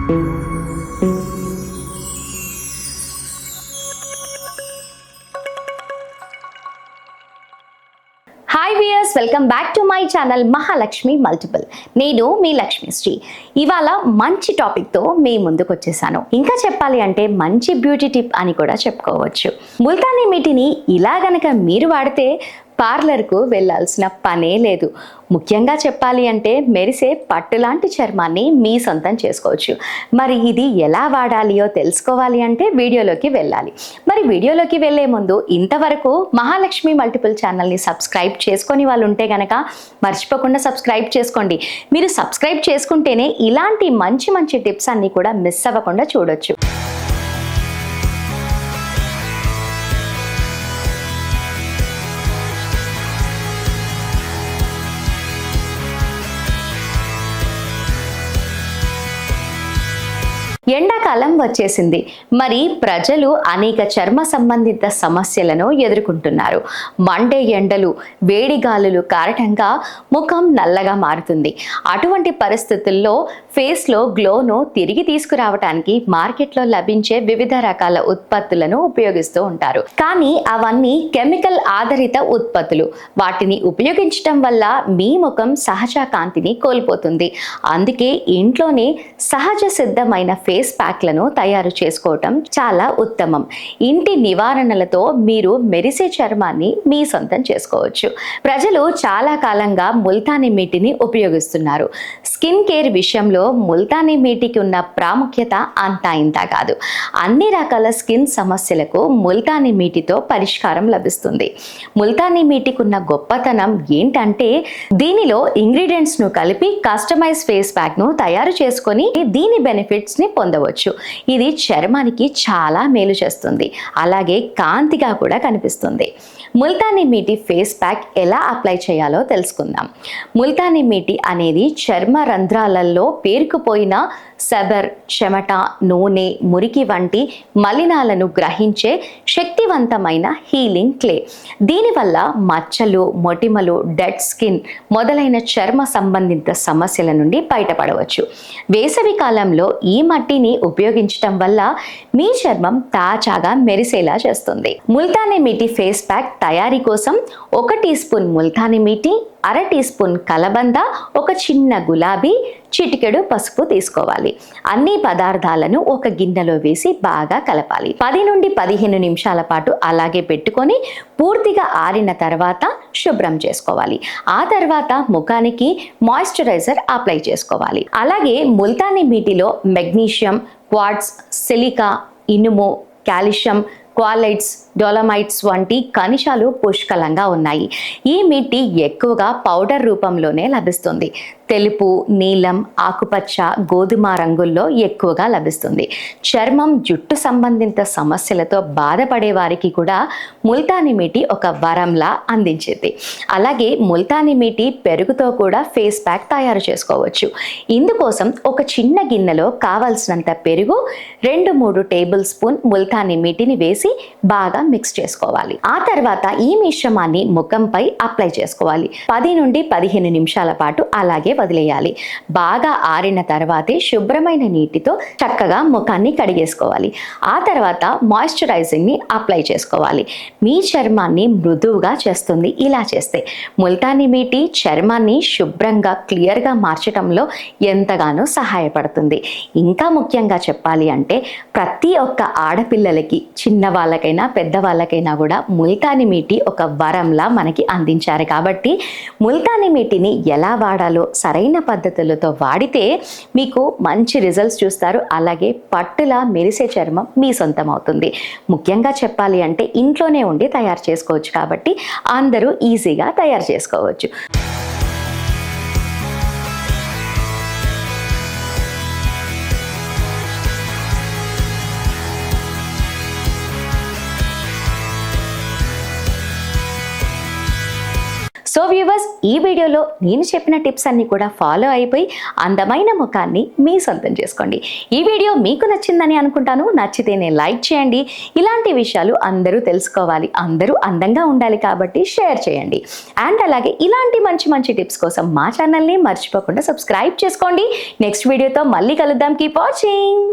Hi viewers, welcome back to my channel Mahalakshmi multiple. నేను మీ లక్ష్మిశ్రీ. ఇవాళ మంచి టాపిక్తో మీ ముందుకు వచ్చేసాను. ఇంకా చెప్పాలి అంటే మంచి బ్యూటీ టిప్ అని కూడా చెప్పుకోవచ్చు. ముల్తానీ మిట్టిని ఇలా గనక మీరు వాడితే పార్లర్కు వెళ్ళాల్సిన పనే లేదు. ముఖ్యంగా చెప్పాలి అంటే మెరిసే పట్టులాంటి చర్మాన్ని మీ సొంతం చేసుకోవచ్చు. మరి ఇది ఎలా వాడాలియో తెలుసుకోవాలి అంటే వీడియోలోకి వెళ్ళాలి. మరి వీడియోలోకి వెళ్ళే ముందు ఇంతవరకు మహాలక్ష్మి మల్టిపుల్ ఛానల్ని సబ్స్క్రైబ్ చేసుకొని వాళ్ళు ఉంటే కనుక మర్చిపోకుండా సబ్స్క్రైబ్ చేసుకోండి. మీరు సబ్స్క్రైబ్ చేసుకుంటేనే ఇలాంటి మంచి మంచి టిప్స్ అన్నీ కూడా మిస్ అవ్వకుండా చూడొచ్చు. ఎండాకాలం వచ్చేసింది. మరి ప్రజలు అనేక చర్మ సంబంధిత సమస్యలను ఎదుర్కొంటున్నారు. మండే ఎండలు, వేడి గాలులు కారణంగా ముఖం నల్లగా మారుతుంది. అటువంటి పరిస్థితుల్లో ఫేస్లో గ్లోను తిరిగి తీసుకురావడానికి మార్కెట్లో లభించే వివిధ రకాల ఉత్పత్తులను ఉపయోగిస్తూ ఉంటారు. కానీ అవన్నీ కెమికల్ ఆధారిత ఉత్పత్తులు. వాటిని ఉపయోగించడం వల్ల మీ ముఖం సహజ కాంతిని కోల్పోతుంది. అందుకే ఇంట్లోనే సహజ సిద్ధమైన ఫేస్ ప్యాక్లను తయారు చేసుకోవటం చాలా ఉత్తమం. ఇంటి నివారణలతో మీరు మెరిసే చర్మాన్ని మీ సొంతం చేసుకోవచ్చు. ప్రజలు చాలా కాలంగా ముల్తానీ మిట్టిని ఉపయోగిస్తున్నారు. స్కిన్ కేర్ విషయంలో ముల్తానీ మిట్టికి ఉన్న ప్రాముఖ్యత అంతా ఇంత కాదు. అన్ని రకాల స్కిన్ సమస్యలకు ముల్తానీ మిట్టితో పరిష్కారం లభిస్తుంది. ముల్తానీ మిట్టికి ఉన్న గొప్పతనం ఏంటంటే దీనిలో ఇంగ్రీడియంట్స్ ను కలిపి కస్టమైజ్ ఫేస్ ప్యాక్ ను తయారు చేసుకొని దీని బెనిఫిట్స్ ని పొందవచ్చు. ఇది చర్మానికి చాలా మేలు చేస్తుంది. అలాగే కాంతిగా కూడా కనిపిస్తుంది. ముల్తానీ మిట్టి ఫేస్ ప్యాక్ ఎలా అప్లై చేయాలో తెలుసుకుందాం. ముల్తానీ మిట్టి అనేది చర్మ రంధ్రాలలో పేరుకుపోయిన సబర్, చెమట, నూనె, మురికి వంటి మలినాలను గ్రహించే శక్తివంతమైన హీలింగ్ క్లే. దీనివల్ల మచ్చలు, మొటిమలు, డెడ్ స్కిన్ మొదలైన చర్మ సంబంధిత సమస్యల నుండి బయటపడవచ్చు. వేసవి కాలంలో ఈ మట్టిని ఉపయోగించటం వల్ల మీ చర్మం తాజాగా మెరిసేలా చేస్తుంది. ముల్తానీ మిట్టి ఫేస్ ప్యాక్ తయారీ కోసం 1 teaspoon Multani mitti, 1/2 teaspoon కలబంద, ఒక చిన్న గులాబీ, చిటికెడు పసుపు తీసుకోవాలి. అన్ని పదార్థాలను ఒక గిన్నెలో వేసి బాగా కలపాలి. 10 నుండి 15 నిమిషాల పాటు అలాగే పెట్టుకొని పూర్తిగా ఆరిన తర్వాత శుభ్రం చేసుకోవాలి. ఆ తర్వాత ముఖానికి మాయిశ్చరైజర్ అప్లై చేసుకోవాలి. అలాగే ముల్తానీ మిట్టిలో మెగ్నీషియం, క్వార్ట్స్, సిలికా, ఇనుము, కాల్షియం, క్వాలైట్స్, డోలమైట్స్ వంటి ఖనిజాలు పుష్కలంగా ఉన్నాయి. ఈ మిట్టి ఎక్కువగా పౌడర్ రూపంలోనే లభిస్తుంది. తెలుపు, నీలం, ఆకుపచ్చ, గోధుమ రంగుల్లో ఎక్కువగా లభిస్తుంది. చర్మం, జుట్టు సంబంధిత సమస్యలతో బాధపడే వారికి కూడా ముల్తానీ మిట్టి ఒక వరంలా అందించింది. అలాగే ముల్తానీ మిట్టి పెరుగుతో కూడా ఫేస్ ప్యాక్ తయారు చేసుకోవచ్చు. ఇందుకోసం ఒక చిన్న గిన్నెలో కావలసినంత పెరుగు, 2-3 టేబుల్ స్పూన్ ముల్తానీ మిట్టిని వేసి బాగా మిక్స్ చేసుకోవాలి. ఆ తర్వాత ఈ మిశ్రమాన్ని ముఖంపై అప్లై చేసుకోవాలి. 10 నుండి 15 నిమిషాల పాటు అలాగే వదిలేయాలి. బాగా ఆరిన తర్వాతే శుభ్రమైన నీటితో చక్కగా ముఖాన్ని కడిగేసుకోవాలి. ఆ తర్వాత మాయిశ్చరైజింగ్ ని అప్లై చేసుకోవాలి. మీ చర్మాన్ని మృదువుగా చేస్తుంది ఇలా చేస్తే. ముల్తానీ మిట్టి చర్మాన్ని శుభ్రంగా, క్లియర్గా మార్చడంలో ఎంతగానో సహాయపడుతుంది. ఇంకా ముఖ్యంగా చెప్పాలి అంటే ప్రతి ఒక్క ఆడపిల్లలకి, చిన్న వాళ్ళకైనా పెద్దవాళ్ళకైనా కూడా ముల్తానీ మిట్టి ఒక వరంలా మనకి అందించారు. కాబట్టి ముల్తానీ మిట్టిని ఎలా వాడాలో సరైన పద్ధతులతో వాడితే మీకు మంచి రిజల్ట్స్ చూస్తారు. అలాగే పట్టులా మెరిసే చర్మం మీ సొంతం అవుతుంది. ముఖ్యంగా చెప్పాలి అంటే ఇంట్లోనే ఉండి తయారు చేసుకోవచ్చు కాబట్టి అందరూ ఈజీగా తయారు చేసుకోవచ్చు. సో వ్యూవర్స్, ఈ వీడియోలో నేను చెప్పిన టిప్స్ అన్ని కూడా ఫాలో అయిపోయి అందమైన ముఖాన్ని మీ సొంతం చేసుకోండి. ఈ వీడియో మీకు నచ్చిందని అనుకుంటాను. నచ్చితేనే లైక్ చేయండి. ఇలాంటి విషయాలు అందరూ తెలుసుకోవాలి, అందరూ అందంగా ఉండాలి కాబట్టి షేర్ చేయండి. అండ్ అలాగే ఇలాంటి మంచి మంచి టిప్స్ కోసం మా ఛానల్ని మర్చిపోకుండా సబ్స్క్రైబ్ చేసుకోండి. నెక్స్ట్ వీడియోతో మళ్ళీ కలుద్దాం. Keep watching.